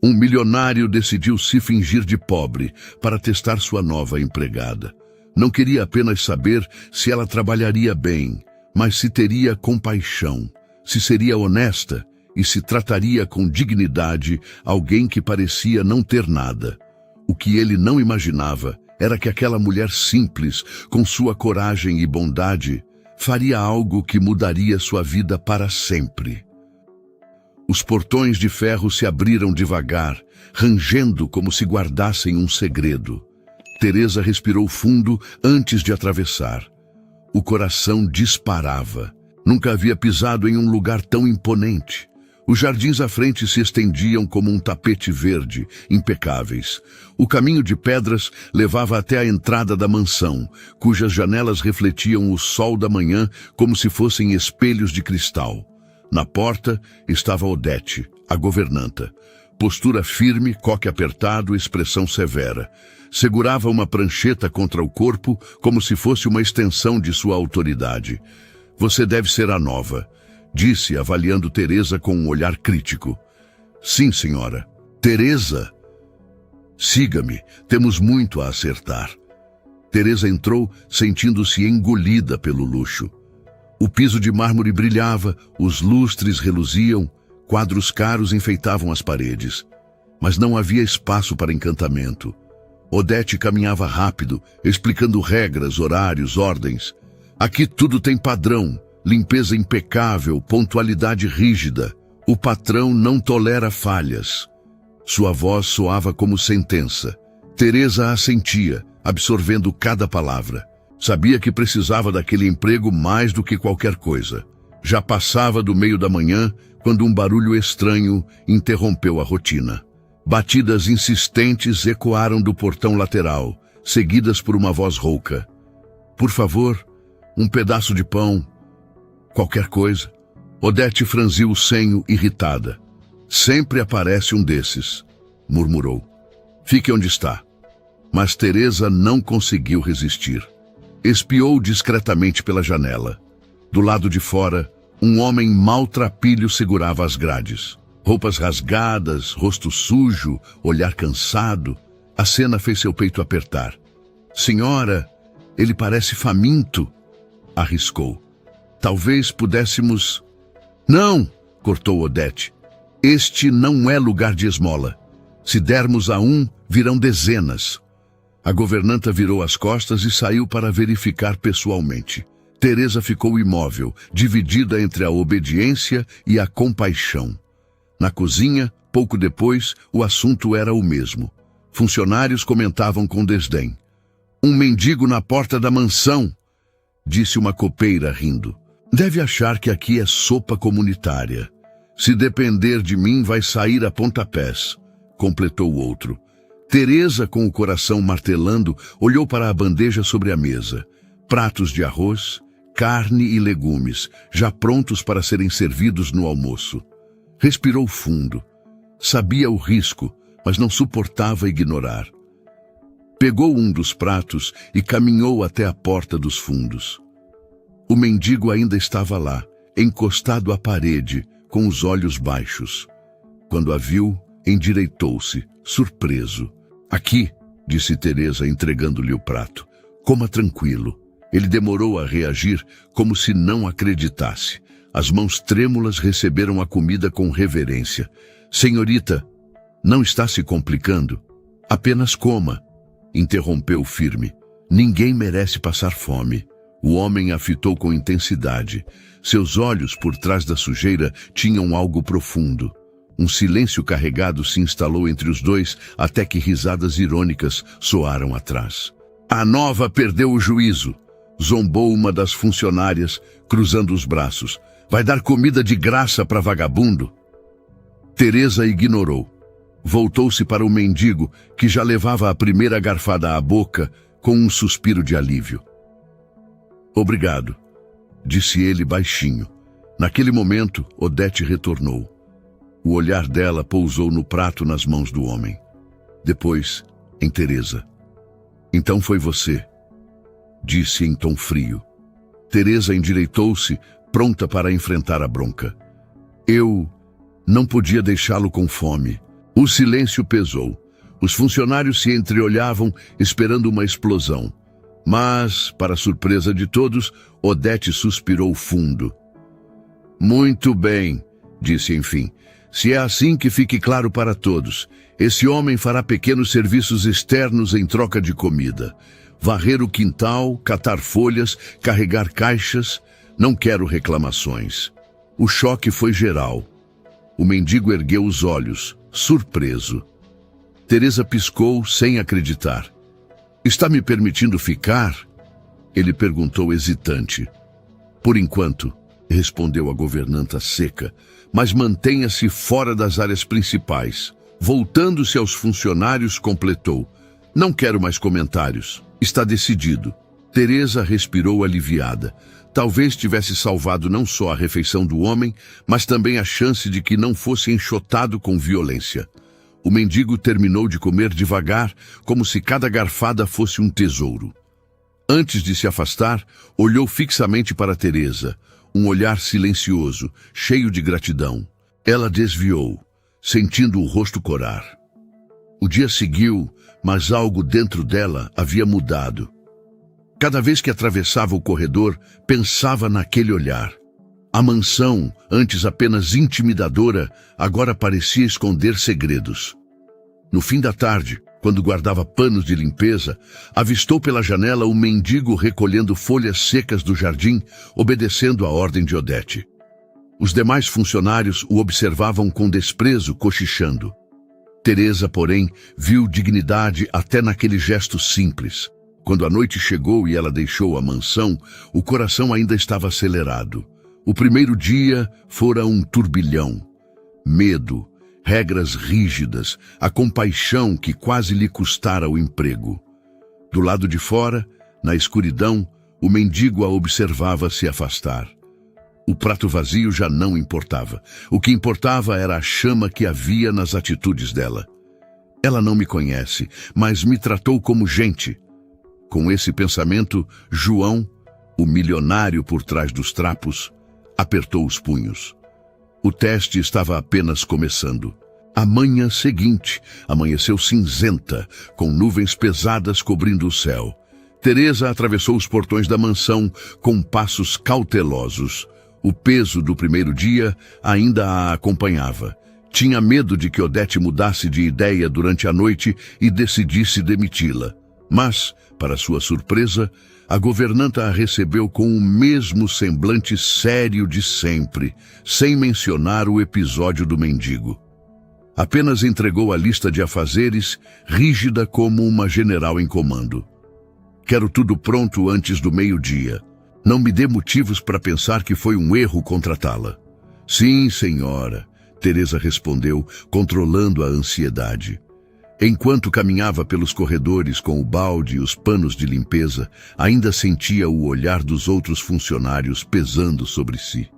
Um milionário decidiu se fingir de pobre para testar sua nova empregada. Não queria apenas saber se ela trabalharia bem, mas se teria compaixão, se seria honesta e se trataria com dignidade alguém que parecia não ter nada. O que ele não imaginava era que aquela mulher simples, com sua coragem e bondade, faria algo que mudaria sua vida para sempre. Os portões de ferro se abriram devagar, rangendo como se guardassem um segredo. Teresa respirou fundo antes de atravessar. O coração disparava. Nunca havia pisado em um lugar tão imponente. Os jardins à frente se estendiam como um tapete verde, impecáveis. O caminho de pedras levava até a entrada da mansão, cujas janelas refletiam o sol da manhã como se fossem espelhos de cristal. Na porta estava Odete, a governanta. Postura firme, coque apertado, expressão severa. Segurava uma prancheta contra o corpo como se fosse uma extensão de sua autoridade. Você deve ser a nova, disse, avaliando Teresa com um olhar crítico. Sim, senhora. Teresa? Siga-me, temos muito a acertar. Teresa entrou, sentindo-se engolida pelo luxo. O piso de mármore brilhava, os lustres reluziam, quadros caros enfeitavam as paredes. Mas não havia espaço para encantamento. Odete caminhava rápido, explicando regras, horários, ordens. Aqui tudo tem padrão, limpeza impecável, pontualidade rígida. O patrão não tolera falhas. Sua voz soava como sentença. Teresa assentia, absorvendo cada palavra. Sabia que precisava daquele emprego mais do que qualquer coisa. Já passava do meio da manhã, quando um barulho estranho interrompeu a rotina. Batidas insistentes ecoaram do portão lateral, seguidas por uma voz rouca. Por favor, um pedaço de pão, qualquer coisa. Odete franziu o senho, irritada. Sempre aparece um desses, murmurou. Fique onde está. Mas Teresa não conseguiu resistir. Espiou discretamente pela janela. Do lado de fora, um homem maltrapilho segurava as grades. Roupas rasgadas, rosto sujo, olhar cansado. A cena fez seu peito apertar. Senhora, ele parece faminto, arriscou. Talvez pudéssemos... Não, cortou Odete. Este não é lugar de esmola. Se dermos a um, virão dezenas. A governanta virou as costas e saiu para verificar pessoalmente. Teresa ficou imóvel, dividida entre a obediência e a compaixão. Na cozinha, pouco depois, o assunto era o mesmo. Funcionários comentavam com desdém. Um mendigo na porta da mansão, disse uma copeira rindo. Deve achar que aqui é sopa comunitária. Se depender de mim, vai sair a pontapés, completou o outro. Teresa, com o coração martelando, olhou para a bandeja sobre a mesa. Pratos de arroz, carne e legumes, já prontos para serem servidos no almoço. Respirou fundo. Sabia o risco, mas não suportava ignorar. Pegou um dos pratos e caminhou até a porta dos fundos. O mendigo ainda estava lá, encostado à parede, com os olhos baixos. Quando a viu, endireitou-se, surpreso. Aqui, disse Teresa, entregando-lhe o prato. Coma tranquilo. Ele demorou a reagir, como se não acreditasse. As mãos trêmulas receberam a comida com reverência. Senhorita, não está se complicando? Apenas coma, interrompeu firme. Ninguém merece passar fome. O homem a fitou com intensidade. Seus olhos, por trás da sujeira, tinham algo profundo. Um silêncio carregado se instalou entre os dois até que risadas irônicas soaram atrás. A nova perdeu o juízo, zombou uma das funcionárias, cruzando os braços. Vai dar comida de graça para vagabundo? Teresa ignorou. Voltou-se para o mendigo, que já levava a primeira garfada à boca, com um suspiro de alívio. Obrigado, disse ele baixinho. Naquele momento, Odete retornou. O olhar dela pousou no prato nas mãos do homem. Depois, em Teresa. Então foi você, disse em tom frio. Teresa endireitou-se, pronta para enfrentar a bronca. Eu não podia deixá-lo com fome. O silêncio pesou. Os funcionários se entreolhavam, esperando uma explosão. Mas, para surpresa de todos, Odete suspirou fundo. Muito bem, disse enfim. Se é assim, que fique claro para todos. Esse homem fará pequenos serviços externos em troca de comida. Varrer o quintal, catar folhas, carregar caixas. Não quero reclamações. O choque foi geral. O mendigo ergueu os olhos, surpreso. Teresa piscou sem acreditar. Está me permitindo ficar? Ele perguntou hesitante. Por enquanto, respondeu a governanta seca, mas mantenha-se fora das áreas principais. Voltando-se aos funcionários, completou. Não quero mais comentários. Está decidido. Teresa respirou aliviada. Talvez tivesse salvado não só a refeição do homem, mas também a chance de que não fosse enxotado com violência. O mendigo terminou de comer devagar, como se cada garfada fosse um tesouro. Antes de se afastar, olhou fixamente para Teresa, um olhar silencioso, cheio de gratidão. Ela desviou, sentindo o rosto corar. O dia seguiu, mas algo dentro dela havia mudado. Cada vez que atravessava o corredor, pensava naquele olhar. A mansão, antes apenas intimidadora, agora parecia esconder segredos. No fim da tarde, quando guardava panos de limpeza, avistou pela janela o mendigo recolhendo folhas secas do jardim, obedecendo à ordem de Odete. Os demais funcionários o observavam com desprezo, cochichando. Teresa, porém, viu dignidade até naquele gesto simples. Quando a noite chegou e ela deixou a mansão, o coração ainda estava acelerado. O primeiro dia fora um turbilhão. Medo, regras rígidas, a compaixão que quase lhe custara o emprego. Do lado de fora, na escuridão, o mendigo a observava se afastar. O prato vazio já não importava. O que importava era a chama que havia nas atitudes dela. Ela não me conhece, mas me tratou como gente. Com esse pensamento, João, o milionário por trás dos trapos, apertou os punhos. O teste estava apenas começando. A manhã seguinte amanheceu cinzenta, com nuvens pesadas cobrindo o céu. Teresa atravessou os portões da mansão com passos cautelosos. O peso do primeiro dia ainda a acompanhava. Tinha medo de que Odete mudasse de ideia durante a noite e decidisse demiti-la. Mas, para sua surpresa, a governanta a recebeu com o mesmo semblante sério de sempre, sem mencionar o episódio do mendigo. Apenas entregou a lista de afazeres, rígida como uma general em comando. Quero tudo pronto antes do meio-dia. Não me dê motivos para pensar que foi um erro contratá-la. Sim, senhora, Teresa respondeu, controlando a ansiedade. Enquanto caminhava pelos corredores com o balde e os panos de limpeza, ainda sentia o olhar dos outros funcionários pesando sobre si.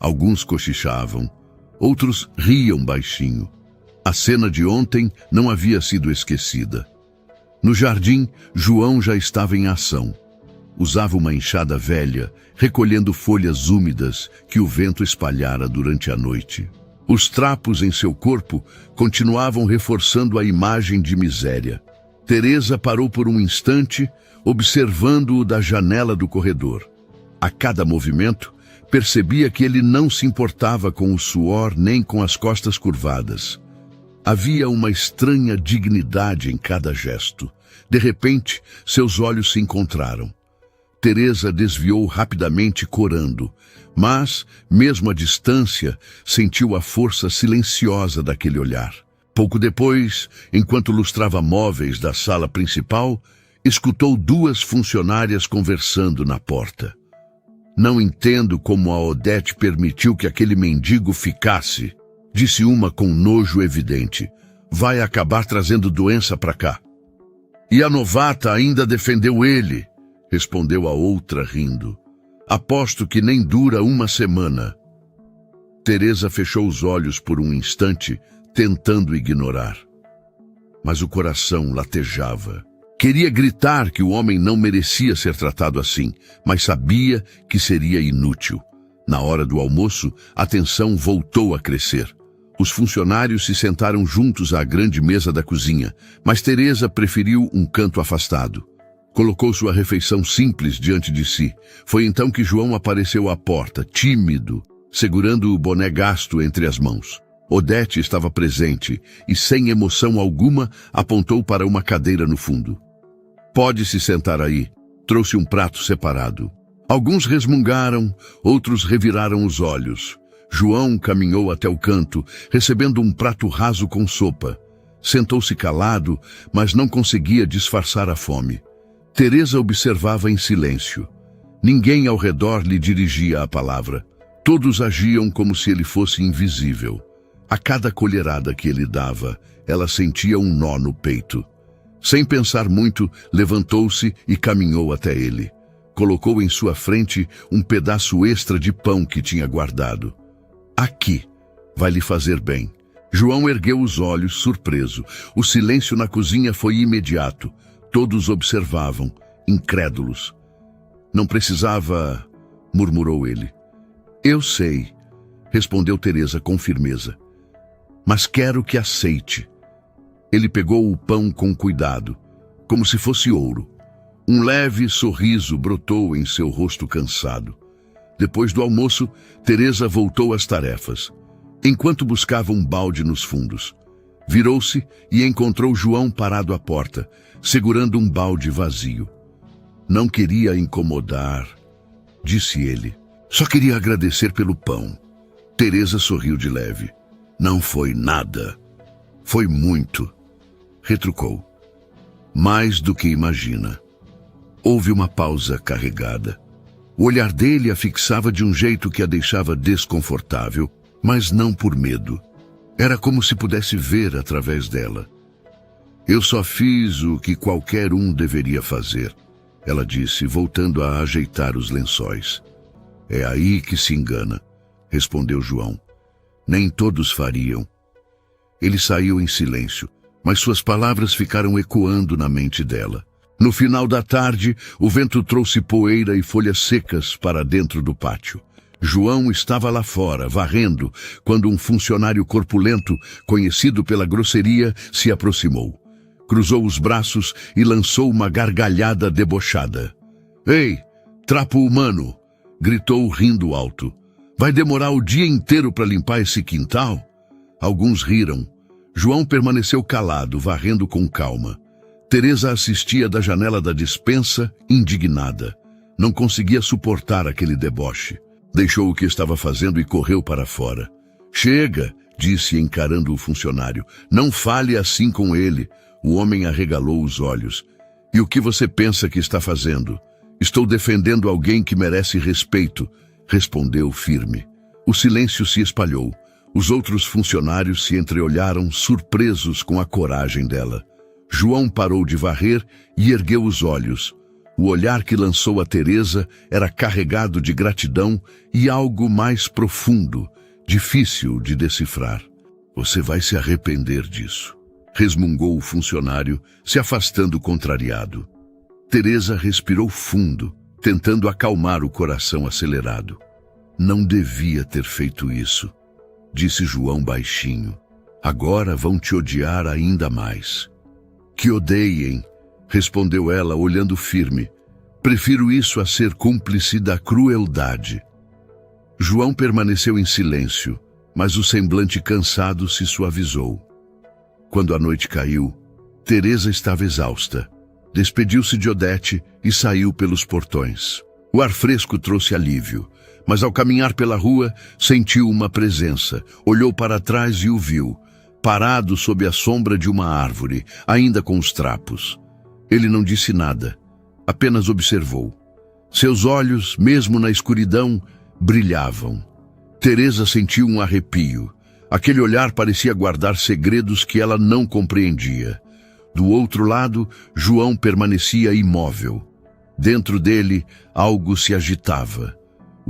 Alguns cochichavam, outros riam baixinho. A cena de ontem não havia sido esquecida. No jardim, João já estava em ação. Usava uma enxada velha, recolhendo folhas úmidas que o vento espalhara durante a noite. Os trapos em seu corpo continuavam reforçando a imagem de miséria. Teresa parou por um instante, observando-o da janela do corredor. A cada movimento, percebia que ele não se importava com o suor nem com as costas curvadas. Havia uma estranha dignidade em cada gesto. De repente, seus olhos se encontraram. Teresa desviou rapidamente, corando, mas, mesmo à distância, sentiu a força silenciosa daquele olhar. Pouco depois, enquanto lustrava móveis da sala principal, escutou duas funcionárias conversando na porta. Não entendo como a Odete permitiu que aquele mendigo ficasse, disse uma com nojo evidente. Vai acabar trazendo doença para cá. E a novata ainda defendeu ele, respondeu a outra rindo. Aposto que nem dura uma semana. Teresa fechou os olhos por um instante, tentando ignorar. Mas o coração latejava. Queria gritar que o homem não merecia ser tratado assim, mas sabia que seria inútil. Na hora do almoço, a tensão voltou a crescer. Os funcionários se sentaram juntos à grande mesa da cozinha, mas Teresa preferiu um canto afastado. Colocou sua refeição simples diante de si. Foi então que João apareceu à porta, tímido, segurando o boné gasto entre as mãos. Odete estava presente e, sem emoção alguma, apontou para uma cadeira no fundo. Pode se sentar aí. Trouxe um prato separado. Alguns resmungaram, outros reviraram os olhos. João caminhou até o canto, recebendo um prato raso com sopa. Sentou-se calado, mas não conseguia disfarçar a fome. Teresa observava em silêncio. Ninguém ao redor lhe dirigia a palavra. Todos agiam como se ele fosse invisível. A cada colherada que ele dava, ela sentia um nó no peito. Sem pensar muito, levantou-se e caminhou até ele. Colocou em sua frente um pedaço extra de pão que tinha guardado. Aqui, vai lhe fazer bem. João ergueu os olhos, surpreso. O silêncio na cozinha foi imediato. Todos observavam, incrédulos. Não precisava, murmurou ele. Eu sei, respondeu Teresa com firmeza. Mas quero que aceite. Ele pegou o pão com cuidado, como se fosse ouro. Um leve sorriso brotou em seu rosto cansado. Depois do almoço, Teresa voltou às tarefas, enquanto buscava um balde nos fundos. Virou-se e encontrou João parado à porta, segurando um balde vazio. Não queria incomodar, disse ele. Só queria agradecer pelo pão. Teresa sorriu de leve. Não foi nada. Foi muito, retrucou. Mais do que imagina. Houve uma pausa carregada. O olhar dele a fixava de um jeito que a deixava desconfortável, mas não por medo. Era como se pudesse ver através dela. Eu só fiz o que qualquer um deveria fazer, ela disse, voltando a ajeitar os lençóis. É aí que se engana, respondeu João. Nem todos fariam. Ele saiu em silêncio, mas suas palavras ficaram ecoando na mente dela. No final da tarde, o vento trouxe poeira e folhas secas para dentro do pátio. João estava lá fora, varrendo, quando um funcionário corpulento, conhecido pela grosseria, se aproximou. Cruzou os braços e lançou uma gargalhada debochada. Ei, trapo humano! Gritou rindo alto. Vai demorar o dia inteiro para limpar esse quintal? Alguns riram. João permaneceu calado, varrendo com calma. Teresa assistia da janela da despensa, indignada. Não conseguia suportar aquele deboche. Deixou o que estava fazendo e correu para fora. Chega, disse encarando o funcionário. Não fale assim com ele. O homem arregalou os olhos. E o que você pensa que está fazendo? Estou defendendo alguém que merece respeito, respondeu firme. O silêncio se espalhou. Os outros funcionários se entreolharam, surpresos com a coragem dela. João parou de varrer e ergueu os olhos. O olhar que lançou a Teresa era carregado de gratidão e algo mais profundo, difícil de decifrar. Você vai se arrepender disso, resmungou o funcionário, se afastando contrariado. Teresa respirou fundo, tentando acalmar o coração acelerado. Não devia ter feito isso, disse João baixinho. Agora vão te odiar ainda mais. Que odeiem, respondeu ela, olhando firme. Prefiro isso a ser cúmplice da crueldade. João permaneceu em silêncio, mas o semblante cansado se suavizou. Quando a noite caiu, Teresa estava exausta. Despediu-se de Odete e saiu pelos portões. O ar fresco trouxe alívio, mas ao caminhar pela rua, sentiu uma presença. Olhou para trás e o viu, parado sob a sombra de uma árvore, ainda com os trapos. Ele não disse nada, apenas observou. Seus olhos, mesmo na escuridão, brilhavam. Teresa sentiu um arrepio. Aquele olhar parecia guardar segredos que ela não compreendia. Do outro lado, João permanecia imóvel. Dentro dele, algo se agitava.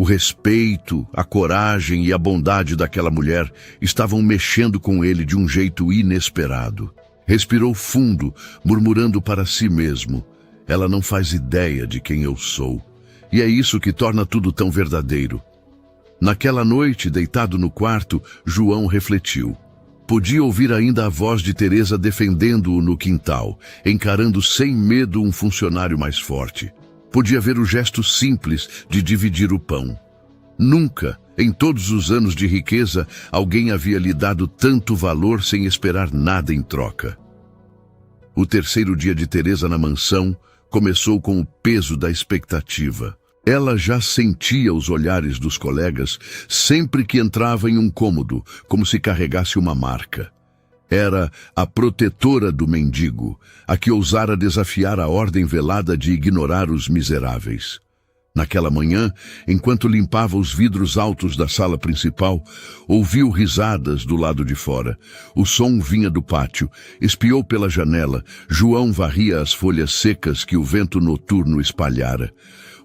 O respeito, a coragem e a bondade daquela mulher estavam mexendo com ele de um jeito inesperado. Respirou fundo, murmurando para si mesmo. Ela não faz ideia de quem eu sou. E é isso que torna tudo tão verdadeiro. Naquela noite, deitado no quarto, João refletiu. Podia ouvir ainda a voz de Teresa defendendo-o no quintal, encarando sem medo um funcionário mais forte. Podia ver o gesto simples de dividir o pão. Nunca, em todos os anos de riqueza, alguém havia lhe dado tanto valor sem esperar nada em troca. O terceiro dia de Teresa na mansão começou com o peso da expectativa. Ela já sentia os olhares dos colegas sempre que entrava em um cômodo, como se carregasse uma marca. Era a protetora do mendigo, a que ousara desafiar a ordem velada de ignorar os miseráveis. Naquela manhã, enquanto limpava os vidros altos da sala principal, ouviu risadas do lado de fora. O som vinha do pátio. Espiou pela janela. João varria as folhas secas que o vento noturno espalhara.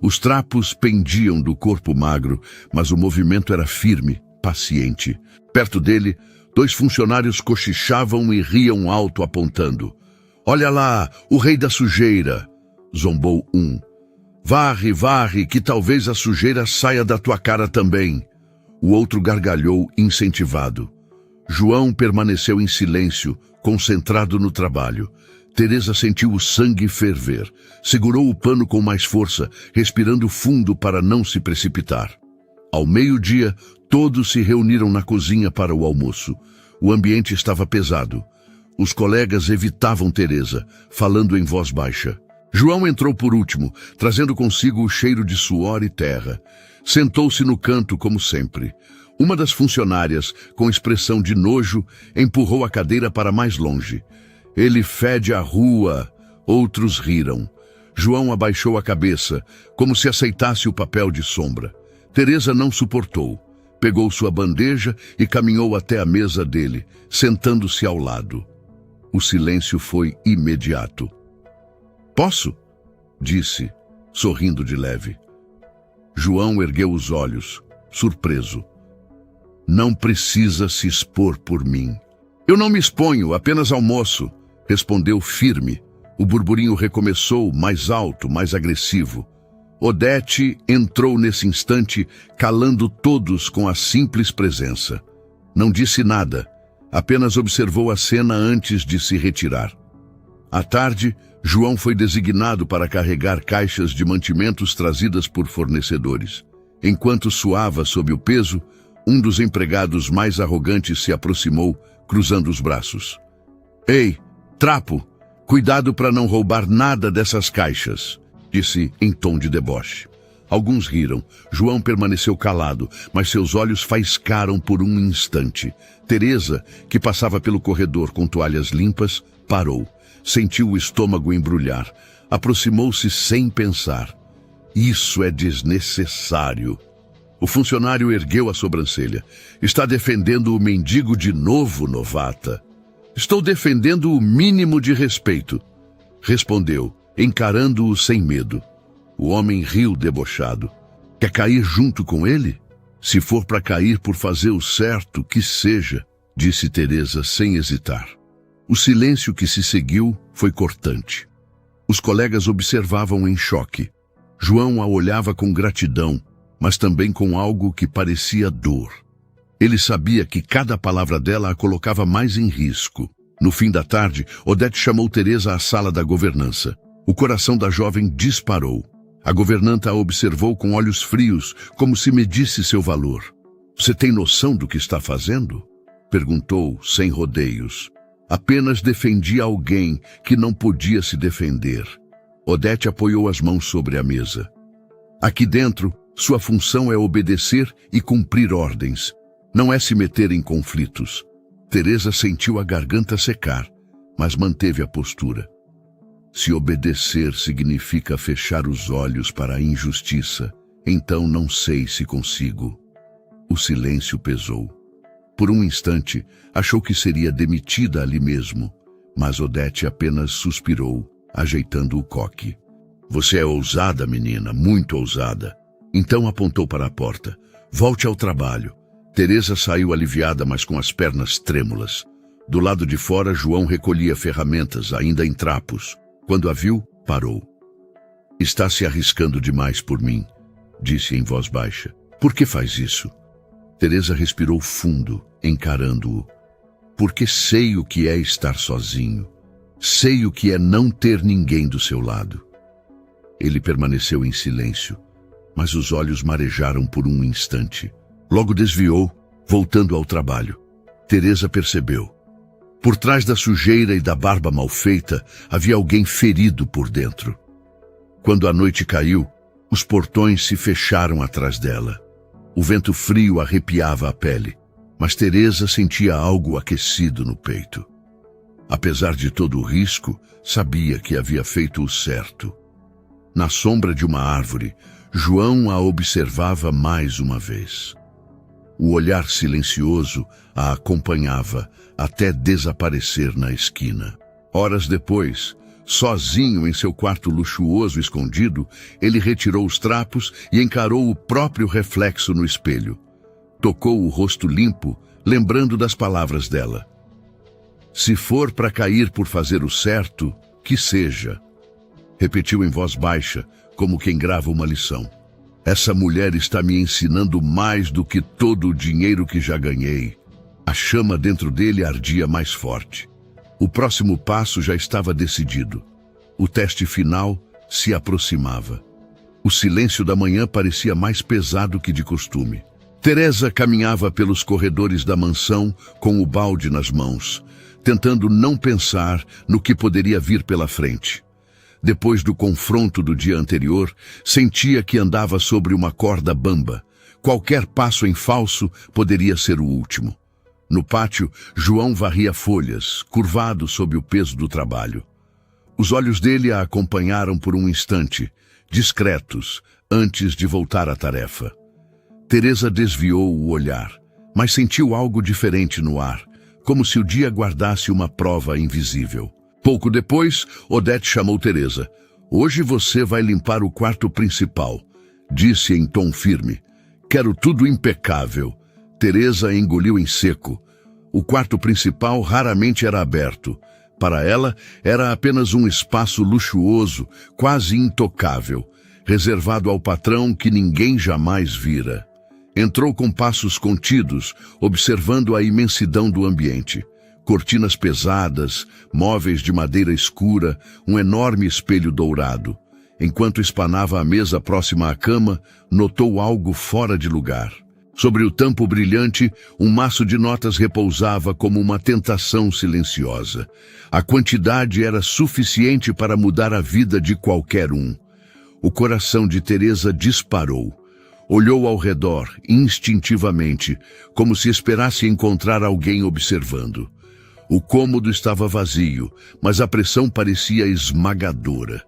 Os trapos pendiam do corpo magro, mas o movimento era firme, paciente. Perto dele, 2 funcionários cochichavam e riam alto apontando. "Olha lá, o rei da sujeira!" zombou um. "Varre, varre, que talvez a sujeira saia da tua cara também." O outro gargalhou, incentivado. João permaneceu em silêncio, concentrado no trabalho. Teresa sentiu o sangue ferver. Segurou o pano com mais força, respirando fundo para não se precipitar. Ao meio-dia, todos se reuniram na cozinha para o almoço. O ambiente estava pesado. Os colegas evitavam Teresa, falando em voz baixa. João entrou por último, trazendo consigo o cheiro de suor e terra. Sentou-se no canto, como sempre. Uma das funcionárias, com expressão de nojo, empurrou a cadeira para mais longe. "Ele fede a rua." Outros riram. João abaixou a cabeça, como se aceitasse o papel de sombra. Teresa não suportou. Pegou sua bandeja e caminhou até a mesa dele, sentando-se ao lado. O silêncio foi imediato. "Posso?" disse, sorrindo de leve. João ergueu os olhos, surpreso. "Não precisa se expor por mim." "Eu não me exponho, apenas almoço," respondeu firme. O burburinho recomeçou, mais alto, mais agressivo. Odete entrou nesse instante, calando todos com a simples presença. Não disse nada, apenas observou a cena antes de se retirar. À tarde, João foi designado para carregar caixas de mantimentos trazidas por fornecedores. Enquanto suava sob o peso, um dos empregados mais arrogantes se aproximou, cruzando os braços. "Ei, trapo, cuidado para não roubar nada dessas caixas", disse em tom de deboche. Alguns riram. João permaneceu calado, mas seus olhos faiscaram por um instante. Teresa, que passava pelo corredor com toalhas limpas, parou. Sentiu o estômago embrulhar. Aproximou-se sem pensar. "Isso é desnecessário." O funcionário ergueu a sobrancelha. "Está defendendo o mendigo de novo, novata?" "Estou defendendo o mínimo de respeito", respondeu, encarando-o sem medo. O homem riu debochado. "Quer cair junto com ele? Se for para cair por fazer o certo, que seja", disse Teresa sem hesitar. O silêncio que se seguiu foi cortante. Os colegas observavam em choque. João a olhava com gratidão, mas também com algo que parecia dor. Ele sabia que cada palavra dela a colocava mais em risco. No fim da tarde, Odete chamou Teresa à sala da governança. O coração da jovem disparou. A governanta a observou com olhos frios, como se medisse seu valor. "Você tem noção do que está fazendo?" perguntou, sem rodeios. "Apenas defendi alguém que não podia se defender." Odete apoiou as mãos sobre a mesa. "Aqui dentro, sua função é obedecer e cumprir ordens. Não é se meter em conflitos." Teresa sentiu a garganta secar, mas manteve a postura. "Se obedecer significa fechar os olhos para a injustiça, então não sei se consigo." O silêncio pesou. Por um instante, achou que seria demitida ali mesmo, mas Odete apenas suspirou, ajeitando o coque. "Você é ousada, menina, muito ousada." Então apontou para a porta. "Volte ao trabalho." Teresa saiu aliviada, mas com as pernas trêmulas. Do lado de fora, João recolhia ferramentas, ainda em trapos. Quando a viu, parou. "Está se arriscando demais por mim", disse em voz baixa. "Por que faz isso?" Teresa respirou fundo, encarando-o. Porque sei o que é estar sozinho. Sei o que é não ter ninguém do seu lado. Ele permaneceu em silêncio, mas os olhos marejaram por um instante. Logo desviou, voltando ao trabalho. Teresa percebeu. Por trás da sujeira e da barba mal feita, havia alguém ferido por dentro. Quando a noite caiu, os portões se fecharam atrás dela. O vento frio arrepiava a pele, mas Teresa sentia algo aquecido no peito. Apesar de todo o risco, sabia que havia feito o certo. Na sombra de uma árvore, João a observava mais uma vez. O olhar silencioso a acompanhava até desaparecer na esquina. Horas depois, sozinho em seu quarto luxuoso escondido, ele retirou os trapos e encarou o próprio reflexo no espelho. Tocou o rosto limpo, lembrando das palavras dela. Se for para cair por fazer o certo, que seja. Repetiu em voz baixa, como quem grava uma lição. Essa mulher está me ensinando mais do que todo o dinheiro que já ganhei. A chama dentro dele ardia mais forte. O próximo passo já estava decidido. O teste final se aproximava. O silêncio da manhã parecia mais pesado que de costume. Teresa caminhava pelos corredores da mansão com o balde nas mãos, tentando não pensar no que poderia vir pela frente. Depois do confronto do dia anterior, sentia que andava sobre uma corda bamba. Qualquer passo em falso poderia ser o último. No pátio, João varria folhas, curvado sob o peso do trabalho. Os olhos dele a acompanharam por um instante, discretos, antes de voltar à tarefa. Teresa desviou o olhar, mas sentiu algo diferente no ar, como se o dia guardasse uma prova invisível. Pouco depois, Odete chamou Teresa. Hoje você vai limpar o quarto principal, disse em tom firme. Quero tudo impecável. Teresa engoliu em seco. O quarto principal raramente era aberto. Para ela, era apenas um espaço luxuoso, quase intocável, reservado ao patrão que ninguém jamais vira. Entrou com passos contidos, observando a imensidão do ambiente. Cortinas pesadas, móveis de madeira escura, um enorme espelho dourado. Enquanto espanava a mesa próxima à cama, notou algo fora de lugar. Sobre o tampo brilhante, um maço de notas repousava como uma tentação silenciosa. A quantidade era suficiente para mudar a vida de qualquer um. O coração de Teresa disparou. Olhou ao redor, instintivamente, como se esperasse encontrar alguém observando. O cômodo estava vazio, mas a pressão parecia esmagadora.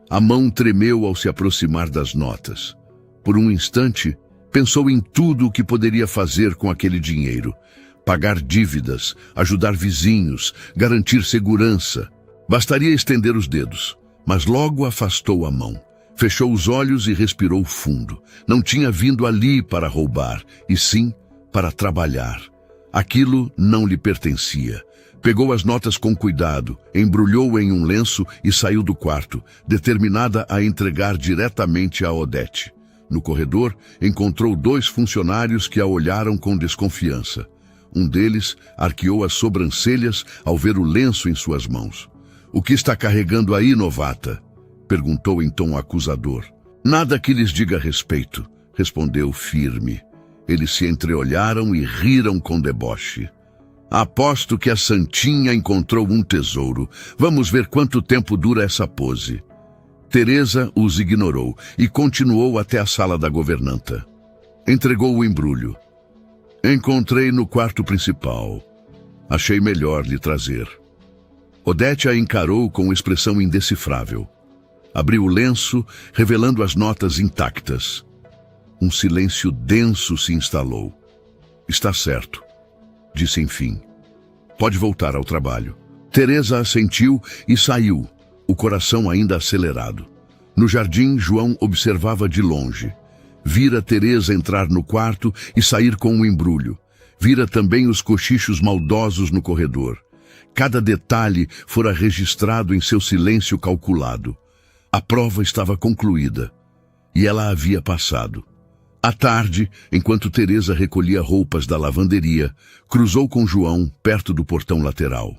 A mão tremeu ao se aproximar das notas. Por um instante, pensou em tudo o que poderia fazer com aquele dinheiro. Pagar dívidas, ajudar vizinhos, garantir segurança. Bastaria estender os dedos, mas logo afastou a mão. Fechou os olhos e respirou fundo. Não tinha vindo ali para roubar, e sim para trabalhar. Aquilo não lhe pertencia. Pegou as notas com cuidado, embrulhou em um lenço e saiu do quarto, determinada a entregar diretamente a Odete. No corredor, encontrou 2 funcionários que a olharam com desconfiança. Um deles arqueou as sobrancelhas ao ver o lenço em suas mãos. "O que está carregando aí, novata?" perguntou em tom acusador. "Nada que lhes diga respeito", respondeu firme. Eles se entreolharam e riram com deboche. "Aposto que a santinha encontrou um tesouro. Vamos ver quanto tempo dura essa pose." Teresa os ignorou e continuou até a sala da governanta. Entregou o embrulho. "Encontrei no quarto principal. Achei melhor lhe trazer." Odete a encarou com expressão indecifrável. Abriu o lenço, revelando as notas intactas. Um silêncio denso se instalou. "Está certo", disse enfim. "Pode voltar ao trabalho." Teresa assentiu e saiu, o coração ainda acelerado. No jardim, João observava de longe. Vira Teresa entrar no quarto e sair com um embrulho. Vira também os cochichos maldosos no corredor. Cada detalhe fora registrado em seu silêncio calculado. A prova estava concluída, e ela havia passado. À tarde, enquanto Teresa recolhia roupas da lavanderia, cruzou com João perto do portão lateral.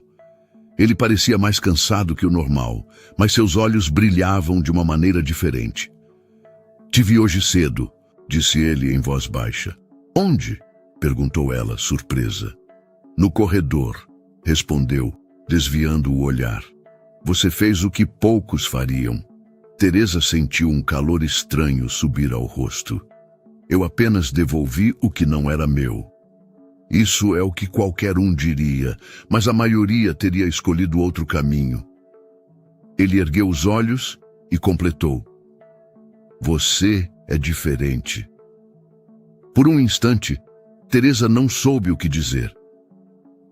Ele parecia mais cansado que o normal, mas seus olhos brilhavam de uma maneira diferente. "Te vi hoje cedo", disse ele em voz baixa. "Onde?" perguntou ela, surpresa. "No corredor", respondeu, desviando o olhar. "Você fez o que poucos fariam." Teresa sentiu um calor estranho subir ao rosto. "Eu apenas devolvi o que não era meu." Isso é o que qualquer um diria, mas a maioria teria escolhido outro caminho. Ele ergueu os olhos e completou: "Você é diferente." Por um instante, Teresa não soube o que dizer.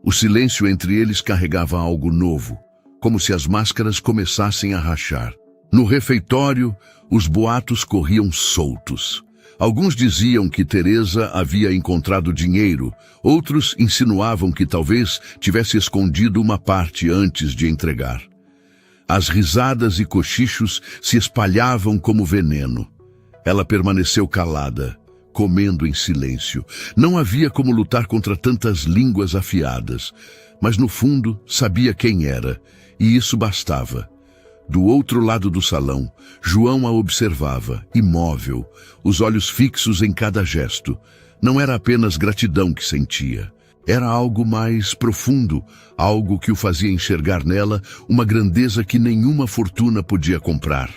O silêncio entre eles carregava algo novo, como se as máscaras começassem a rachar. No refeitório, os boatos corriam soltos. Alguns diziam que Teresa havia encontrado dinheiro, outros insinuavam que talvez tivesse escondido uma parte antes de entregar. As risadas e cochichos se espalhavam como veneno. Ela permaneceu calada, comendo em silêncio. Não havia como lutar contra tantas línguas afiadas, mas no fundo sabia quem era, e isso bastava. Do outro lado do salão, João a observava, imóvel, os olhos fixos em cada gesto. Não era apenas gratidão que sentia. Era algo mais profundo, algo que o fazia enxergar nela uma grandeza que nenhuma fortuna podia comprar.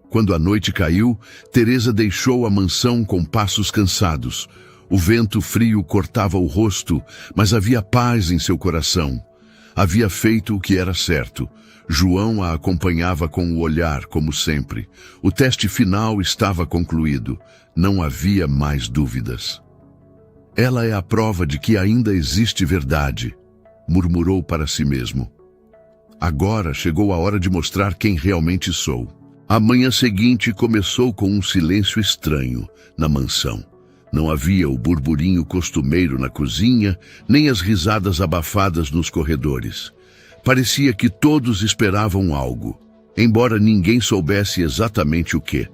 Quando a noite caiu, Teresa deixou a mansão com passos cansados. O vento frio cortava o rosto, mas havia paz em seu coração. Havia feito o que era certo. João a acompanhava com o olhar, como sempre. O teste final estava concluído. Não havia mais dúvidas. "Ela é a prova de que ainda existe verdade", murmurou para si mesmo. "Agora chegou a hora de mostrar quem realmente sou." A manhã seguinte começou com um silêncio estranho na mansão. Não havia o burburinho costumeiro na cozinha, nem as risadas abafadas nos corredores. Parecia que todos esperavam algo, embora ninguém soubesse exatamente o que.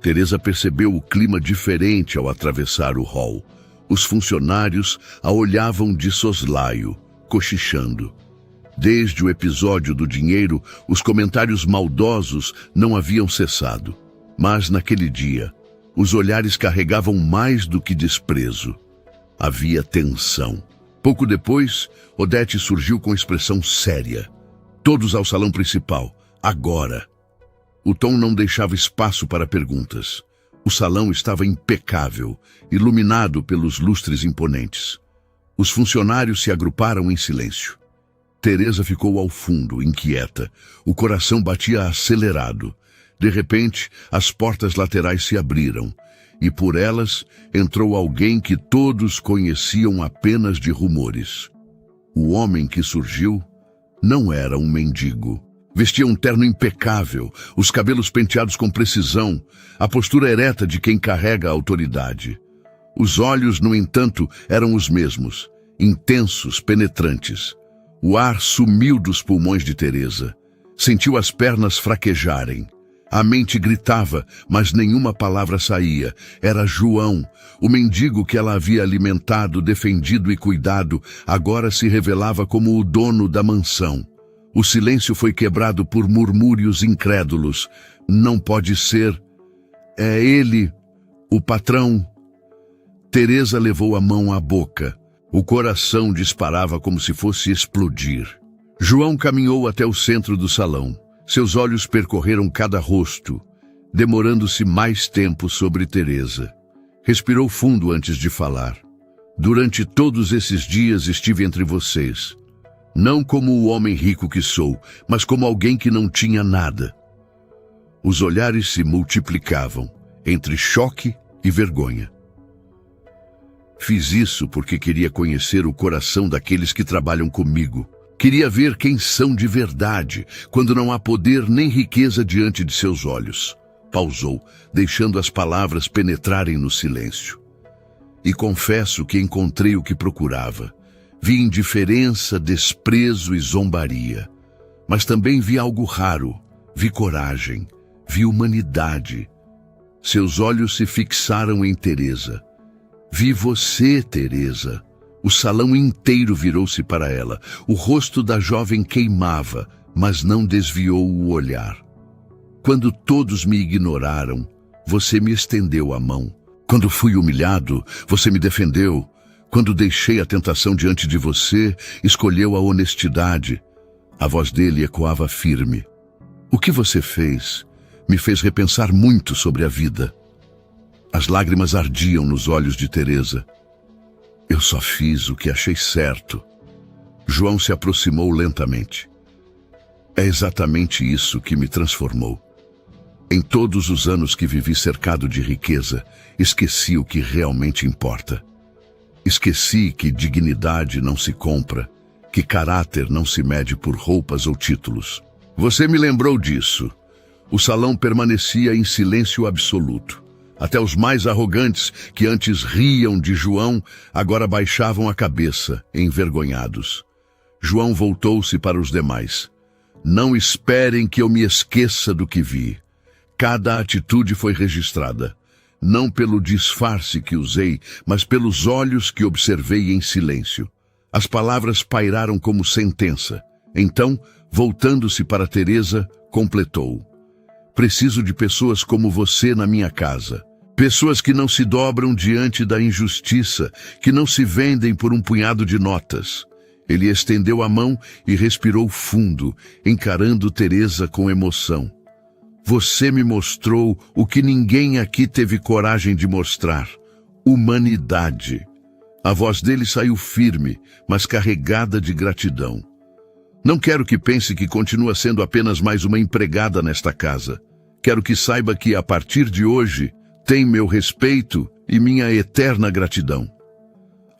Teresa percebeu o clima diferente ao atravessar o hall. Os funcionários a olhavam de soslaio, cochichando. Desde o episódio do dinheiro, os comentários maldosos não haviam cessado. Mas naquele dia, os olhares carregavam mais do que desprezo. Havia tensão. Pouco depois, Odete surgiu com expressão séria. "Todos ao salão principal, agora." O tom não deixava espaço para perguntas. O salão estava impecável, iluminado pelos lustres imponentes. Os funcionários se agruparam em silêncio. Teresa ficou ao fundo, inquieta. O coração batia acelerado. De repente, as portas laterais se abriram, e por elas entrou alguém que todos conheciam apenas de rumores. O homem que surgiu não era um mendigo. Vestia um terno impecável, os cabelos penteados com precisão, a postura ereta de quem carrega a autoridade. Os olhos, no entanto, eram os mesmos, intensos, penetrantes. O ar sumiu dos pulmões de Teresa. Sentiu as pernas fraquejarem. A mente gritava, mas nenhuma palavra saía. Era João, o mendigo que ela havia alimentado, defendido e cuidado, agora se revelava como o dono da mansão. O silêncio foi quebrado por murmúrios incrédulos. "Não pode ser. É ele, o patrão." Teresa levou a mão à boca. O coração disparava como se fosse explodir. João caminhou até o centro do salão. Seus olhos percorreram cada rosto, demorando-se mais tempo sobre Teresa. Respirou fundo antes de falar. "Durante todos esses dias estive entre vocês. Não como o homem rico que sou, mas como alguém que não tinha nada." Os olhares se multiplicavam, entre choque e vergonha. "Fiz isso porque queria conhecer o coração daqueles que trabalham comigo. Queria ver quem são de verdade, quando não há poder nem riqueza diante de seus olhos." Pausou, deixando as palavras penetrarem no silêncio. "E confesso que encontrei o que procurava. Vi indiferença, desprezo e zombaria. Mas também vi algo raro. Vi coragem, vi humanidade. Seus olhos se fixaram em Teresa. Vi você, Teresa. O salão inteiro virou-se para ela. O rosto da jovem queimava, mas não desviou o olhar. Quando todos me ignoraram, você me estendeu a mão. Quando fui humilhado, você me defendeu. Quando deixei a tentação diante de você, escolheu a honestidade. A voz dele ecoava firme. O que você fez me fez repensar muito sobre a vida. As lágrimas ardiam nos olhos de Teresa. Eu só fiz o que achei certo. João se aproximou lentamente. É exatamente isso que me transformou. Em todos os anos que vivi cercado de riqueza, esqueci o que realmente importa. Esqueci que dignidade não se compra, que caráter não se mede por roupas ou títulos. Você me lembrou disso. O salão permanecia em silêncio absoluto. Até os mais arrogantes, que antes riam de João, agora baixavam a cabeça, envergonhados. João voltou-se para os demais. Não esperem que eu me esqueça do que vi. Cada atitude foi registrada, não pelo disfarce que usei, mas pelos olhos que observei em silêncio. As palavras pairaram como sentença. Então, voltando-se para Teresa, completou. Preciso de pessoas como você na minha casa. Pessoas que não se dobram diante da injustiça, que não se vendem por um punhado de notas. Ele estendeu a mão e respirou fundo, encarando Teresa com emoção. Você me mostrou o que ninguém aqui teve coragem de mostrar. Humanidade. A voz dele saiu firme, mas carregada de gratidão. Não quero que pense que continua sendo apenas mais uma empregada nesta casa. Quero que saiba que, a partir de hoje, tem meu respeito e minha eterna gratidão.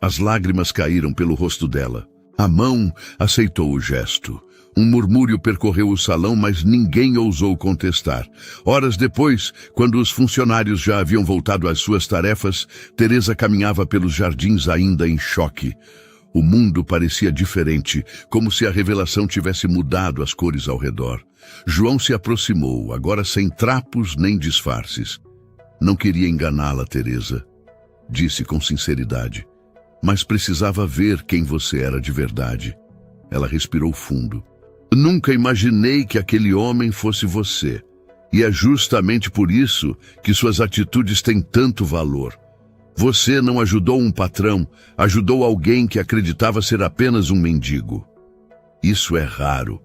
As lágrimas caíram pelo rosto dela. A mão aceitou o gesto. Um murmúrio percorreu o salão, mas ninguém ousou contestar. Horas depois, quando os funcionários já haviam voltado às suas tarefas, Teresa caminhava pelos jardins ainda em choque. O mundo parecia diferente, como se a revelação tivesse mudado as cores ao redor. João se aproximou, agora sem trapos nem disfarces. Não queria enganá-la, Teresa, disse com sinceridade. Mas precisava ver quem você era de verdade. Ela respirou fundo. Nunca imaginei que aquele homem fosse você. E é justamente por isso que suas atitudes têm tanto valor. Você não ajudou um patrão, ajudou alguém que acreditava ser apenas um mendigo. Isso é raro.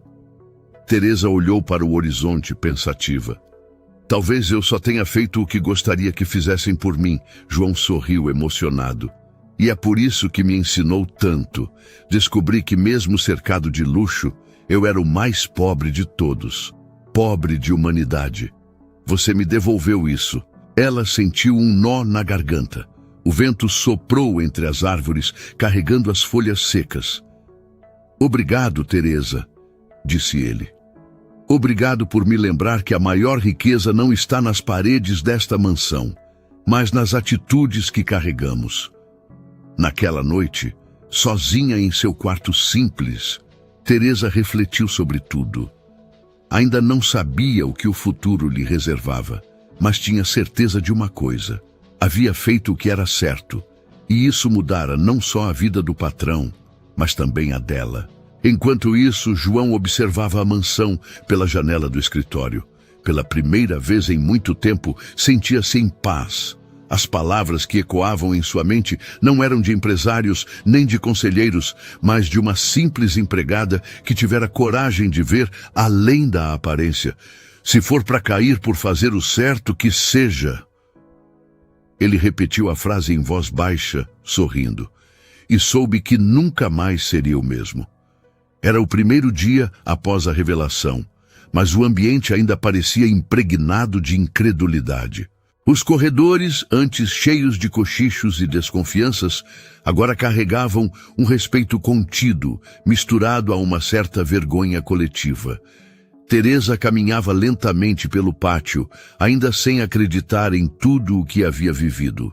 Teresa olhou para o horizonte pensativa. Talvez eu só tenha feito o que gostaria que fizessem por mim. João sorriu emocionado. E é por isso que me ensinou tanto. Descobri que mesmo cercado de luxo, eu era o mais pobre de todos. Pobre de humanidade. Você me devolveu isso. Ela sentiu um nó na garganta. O vento soprou entre as árvores, carregando as folhas secas. Obrigado, Teresa, disse ele. Obrigado por me lembrar que a maior riqueza não está nas paredes desta mansão, mas nas atitudes que carregamos. Naquela noite, sozinha em seu quarto simples, Teresa refletiu sobre tudo. Ainda não sabia o que o futuro lhe reservava, mas tinha certeza de uma coisa. Havia feito o que era certo, e isso mudara não só a vida do patrão, mas também a dela. Enquanto isso, João observava a mansão pela janela do escritório. Pela primeira vez em muito tempo, sentia-se em paz. As palavras que ecoavam em sua mente não eram de empresários nem de conselheiros, mas de uma simples empregada que tivera coragem de ver além da aparência. Se for para cair por fazer o certo, que seja. Ele repetiu a frase em voz baixa, sorrindo, e soube que nunca mais seria o mesmo. Era o primeiro dia após a revelação, mas o ambiente ainda parecia impregnado de incredulidade. Os corredores, antes cheios de cochichos e desconfianças, agora carregavam um respeito contido, misturado a uma certa vergonha coletiva. Teresa caminhava lentamente pelo pátio, ainda sem acreditar em tudo o que havia vivido.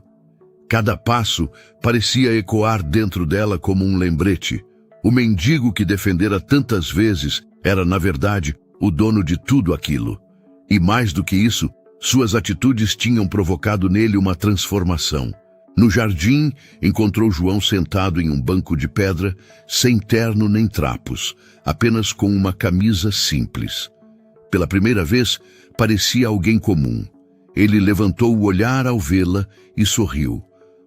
Cada passo parecia ecoar dentro dela como um lembrete. O mendigo que defendera tantas vezes era, na verdade, o dono de tudo aquilo. E mais do que isso, Suas atitudes tinham provocado nele uma transformação. No jardim, encontrou João sentado em um banco de pedra, sem terno nem trapos, apenas com uma camisa simples. Pela primeira vez, parecia alguém comum. Ele levantou o olhar ao vê-la e sorriu.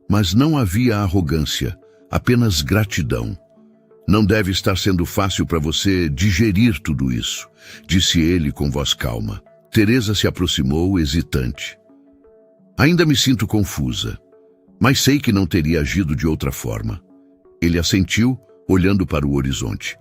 Mas não havia arrogância, apenas gratidão. Não deve estar sendo fácil para você digerir tudo isso, disse ele com voz calma. Teresa se aproximou, hesitante. Ainda me sinto confusa, mas sei que não teria agido de outra forma. Ele assentiu, olhando para o horizonte.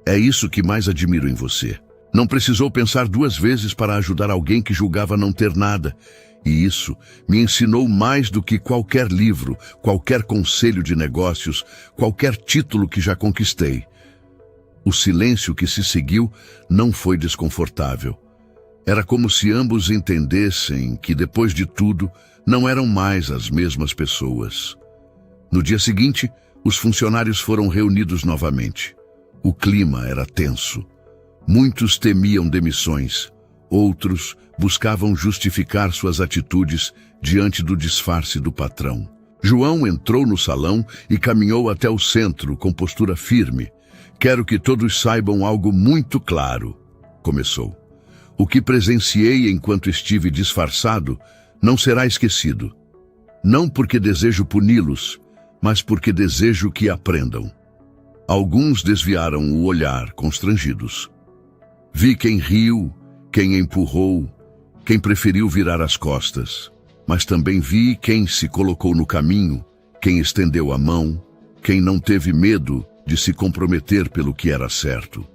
É isso que mais admiro em você. Não precisou pensar duas vezes para ajudar alguém que julgava não ter nada. E isso me ensinou mais do que qualquer livro, qualquer conselho de negócios, qualquer título que já conquistei. O silêncio que se seguiu não foi desconfortável. Era como se ambos entendessem que, depois de tudo, não eram mais as mesmas pessoas. No dia seguinte, os funcionários foram reunidos novamente. O clima era tenso. Muitos temiam demissões. Outros buscavam justificar suas atitudes diante do disfarce do patrão. João entrou no salão e caminhou até o centro com postura firme. Quero que todos saibam algo muito claro, começou. O que presenciei enquanto estive disfarçado não será esquecido. Não porque desejo puni-los, mas porque desejo que aprendam. Alguns desviaram o olhar, constrangidos. Vi quem riu, quem empurrou, quem preferiu virar as costas. Mas também vi quem se colocou no caminho, quem estendeu a mão, quem não teve medo de se comprometer pelo que era certo.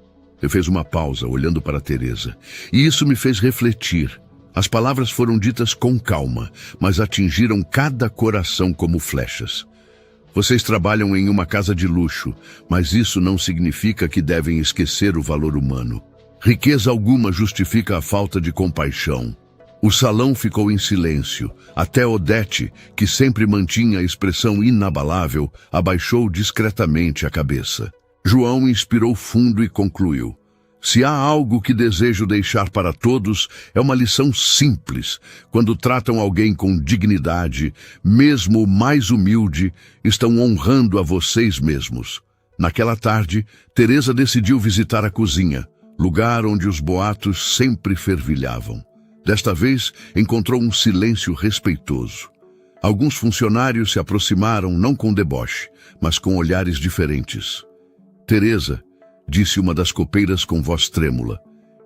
Eu fiz uma pausa, olhando para Teresa, e isso me fez refletir. As palavras foram ditas com calma, mas atingiram cada coração como flechas. Vocês trabalham em uma casa de luxo, mas isso não significa que devem esquecer o valor humano. Riqueza alguma justifica a falta de compaixão. O salão ficou em silêncio. Até Odete, que sempre mantinha a expressão inabalável, abaixou discretamente a cabeça. João inspirou fundo e concluiu. Se há algo que desejo deixar para todos, é uma lição simples. Quando tratam alguém com dignidade, mesmo o mais humilde, estão honrando a vocês mesmos. Naquela tarde, Teresa decidiu visitar a cozinha, lugar onde os boatos sempre fervilhavam. Desta vez, encontrou um silêncio respeitoso. Alguns funcionários se aproximaram não com deboche, mas com olhares diferentes. Teresa, disse uma das copeiras com voz trêmula,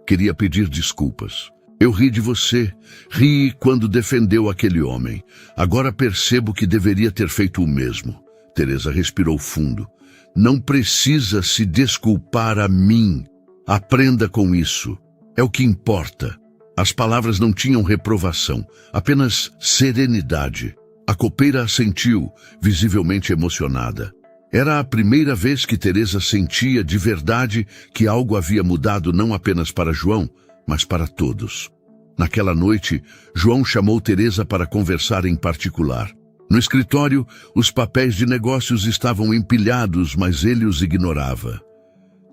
queria pedir desculpas. Eu ri de você, ri quando defendeu aquele homem. Agora percebo que deveria ter feito o mesmo. Teresa respirou fundo. Não precisa se desculpar a mim. Aprenda com isso. É o que importa. As palavras não tinham reprovação, apenas serenidade. A copeira assentiu, visivelmente emocionada. Era a primeira vez que Teresa sentia de verdade que algo havia mudado não apenas para João, mas para todos. Naquela noite, João chamou Teresa para conversar em particular. No escritório, os papéis de negócios estavam empilhados, mas ele os ignorava.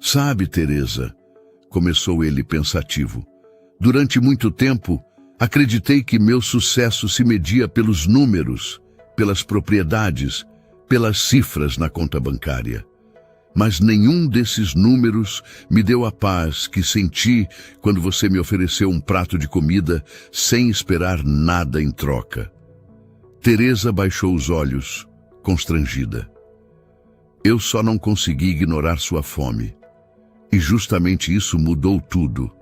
Sabe, Teresa, começou ele pensativo, durante muito tempo, acreditei que meu sucesso se media pelos números, pelas propriedades, pelas cifras na conta bancária. Mas nenhum desses números me deu a paz que senti quando você me ofereceu um prato de comida sem esperar nada em troca. Teresa baixou os olhos, constrangida. Eu só não consegui ignorar sua fome. E justamente isso mudou tudo,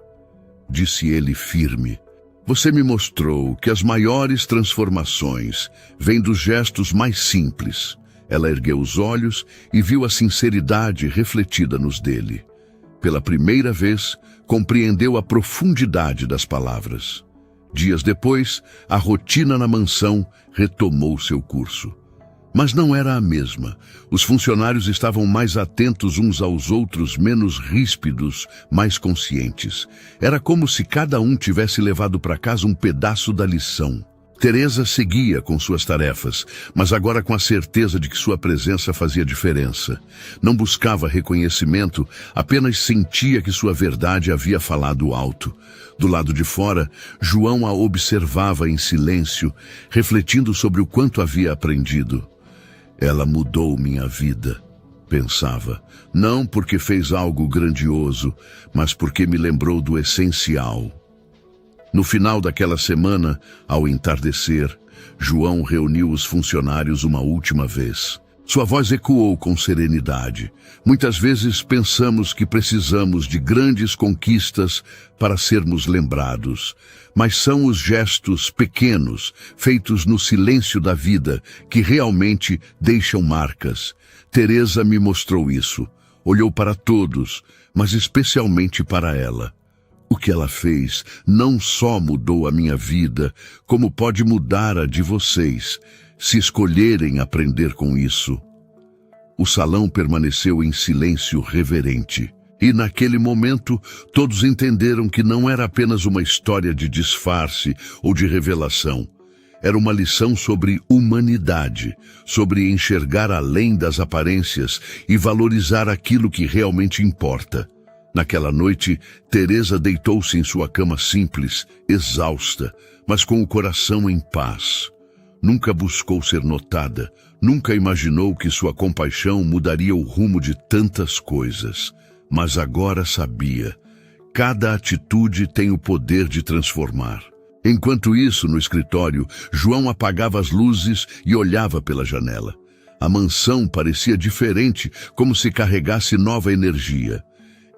disse ele firme. Você me mostrou que as maiores transformações vêm dos gestos mais simples. Ela ergueu os olhos e viu a sinceridade refletida nos dele. Pela primeira vez, compreendeu a profundidade das palavras. Dias depois, a rotina na mansão retomou seu curso. Mas não era a mesma. Os funcionários estavam mais atentos uns aos outros, menos ríspidos, mais conscientes. Era como se cada um tivesse levado para casa um pedaço da lição. Teresa seguia com suas tarefas, mas agora com a certeza de que sua presença fazia diferença. Não buscava reconhecimento, apenas sentia que sua verdade havia falado alto. Do lado de fora, João a observava em silêncio, refletindo sobre o quanto havia aprendido. Ela mudou minha vida, pensava, não porque fez algo grandioso, mas porque me lembrou do essencial. No final daquela semana, ao entardecer, João reuniu os funcionários uma última vez. Sua voz ecoou com serenidade. Muitas vezes pensamos que precisamos de grandes conquistas para sermos lembrados, mas são os gestos pequenos, feitos no silêncio da vida, que realmente deixam marcas. Teresa me mostrou isso. Olhou para todos, mas especialmente para ela. O que ela fez não só mudou a minha vida, como pode mudar a de vocês, se escolherem aprender com isso. O salão permaneceu em silêncio reverente. E naquele momento, todos entenderam que não era apenas uma história de disfarce ou de revelação. Era uma lição sobre humanidade, sobre enxergar além das aparências e valorizar aquilo que realmente importa. Naquela noite, Teresa deitou-se em sua cama simples, exausta, mas com o coração em paz. Nunca buscou ser notada, nunca imaginou que sua compaixão mudaria o rumo de tantas coisas. Mas agora sabia, cada atitude tem o poder de transformar. Enquanto isso, no escritório, João apagava as luzes e olhava pela janela. A mansão parecia diferente, como se carregasse nova energia.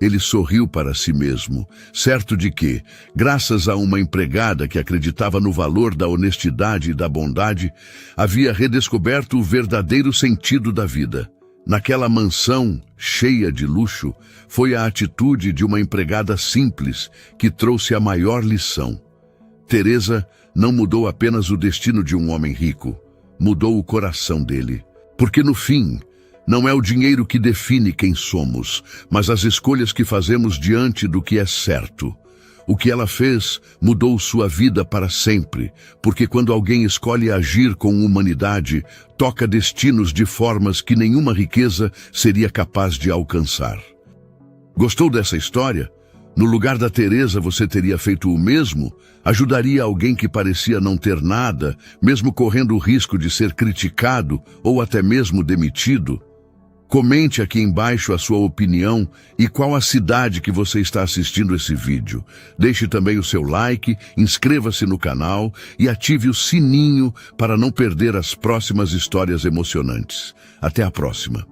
Ele sorriu para si mesmo, certo de que, graças a uma empregada que acreditava no valor da honestidade e da bondade, havia redescoberto o verdadeiro sentido da vida. Naquela mansão, cheia de luxo, foi a atitude de uma empregada simples que trouxe a maior lição. Teresa não mudou apenas o destino de um homem rico, mudou o coração dele. Porque no fim, não é o dinheiro que define quem somos, mas as escolhas que fazemos diante do que é certo. O que ela fez mudou sua vida para sempre, porque quando alguém escolhe agir com humanidade, toca destinos de formas que nenhuma riqueza seria capaz de alcançar. Gostou dessa história? No lugar da Teresa, você teria feito o mesmo? Ajudaria alguém que parecia não ter nada, mesmo correndo o risco de ser criticado ou até mesmo demitido? Comente aqui embaixo a sua opinião e qual a cidade que você está assistindo esse vídeo. Deixe também o seu like, inscreva-se no canal e ative o sininho para não perder as próximas histórias emocionantes. Até a próxima.